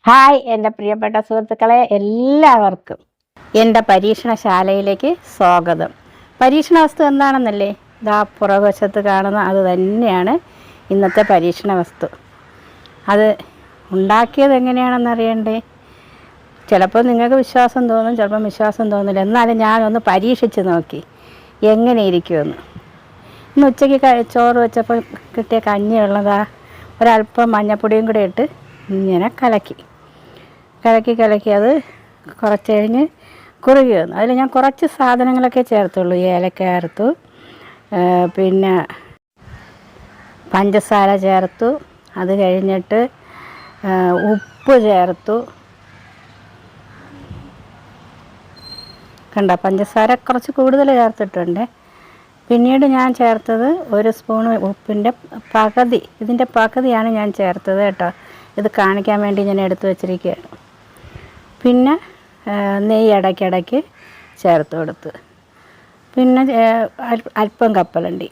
Hi എൻ്റെ പ്രിയപ്പെട്ട സുഹൃത്തുക്കളെ, എല്ലാവർക്കും എൻ്റെ പരീക്ഷണശാലയിലേക്ക് സ്വാഗതം. പരീക്ഷണ വസ്തു എന്താണെന്നല്ലേ? ഇതാ പുറകുവശത്ത് കാണുന്ന അത് തന്നെയാണ് ഇന്നത്തെ പരീക്ഷണ വസ്തു. അത് ഉണ്ടാക്കിയത് എങ്ങനെയാണെന്ന് അറിയണ്ടേ? ചിലപ്പോൾ നിങ്ങൾക്ക് വിശ്വാസം തോന്നും, ചിലപ്പോൾ വിശ്വാസം തോന്നില്ല. എന്നാലും ഞാനൊന്ന് പരീക്ഷിച്ച് നോക്കി എങ്ങനെ ഇരിക്കുമെന്ന്. ഇന്ന് ഉച്ചയ്ക്ക് ചോറ് വെച്ചപ്പോൾ കിട്ടിയ കഞ്ഞിയുള്ളതാ ഒരല്പം മഞ്ഞപ്പൊടിയും കൂടെ ഇട്ട് ഇങ്ങനെ കലക്കി അത് കുറച്ച് കഴിഞ്ഞ് കുറുകി വന്നു. അതിൽ ഞാൻ കുറച്ച് സാധനങ്ങളൊക്കെ ചേർത്തുള്ളൂ. ഏലക്ക ചേർത്തു, പിന്നെ പഞ്ചസാര ചേർത്തു, അത് കഴിഞ്ഞിട്ട് ഉപ്പ് ചേർത്തു. കണ്ട, പഞ്ചസാര കുറച്ച് കൂടുതൽ ചേർത്തിട്ടുണ്ട്. പിന്നീട് ഞാൻ ചേർത്തത് ഒരു സ്പൂൺ ഉപ്പിൻ്റെ പകുതി, ഇതിൻ്റെ പകുതിയാണ് ഞാൻ ചേർത്തത് കേട്ടോ. ഇത് കാണിക്കാൻ വേണ്ടി ഞാൻ എടുത്തു വച്ചിരിക്കുകയാണ്. പിന്നെ നെയ്യ് ഇടയ്ക്കിടയ്ക്ക് ചേർത്ത് കൊടുത്ത്, പിന്നെ അല്പം കപ്പലണ്ടി.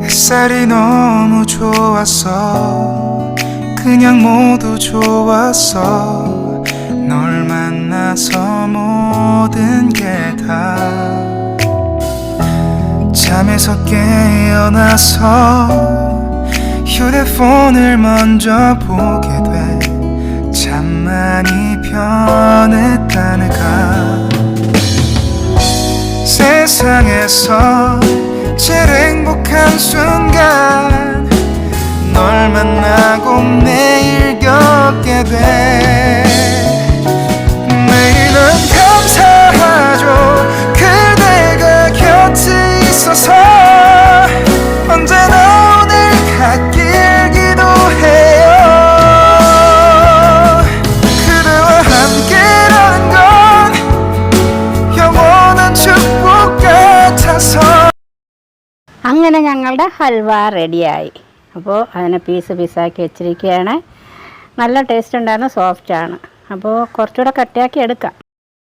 햇살이 너무 좋았어. 그냥 모두 좋았어. 널 만나서 모든 게 다 잠에서 깨어나서 휴대폰을 먼저 보게 돼. 참 많이 변했다는가. 세상에서 제일 행복한 순간 널 만나고 매일 겪게 돼. 매일은 감사하죠. 그대가 곁에 있어서 언제나 오늘 같길 기도해요. 그대와 함께라는 건 영원한 축복 같아서. അങ്ങനെ ഞങ്ങളുടെ ഹൽവ റെഡിയായി. അപ്പോൾ അതിനെ പീസാക്കി വെച്ചിരിക്കുകയാണ്. നല്ല ടേസ്റ്റ് ഉണ്ടായിരുന്നു, സോഫ്റ്റാണ്. അപ്പോൾ കുറച്ചുകൂടെ കട്ടിയാക്കി എടുക്കാം.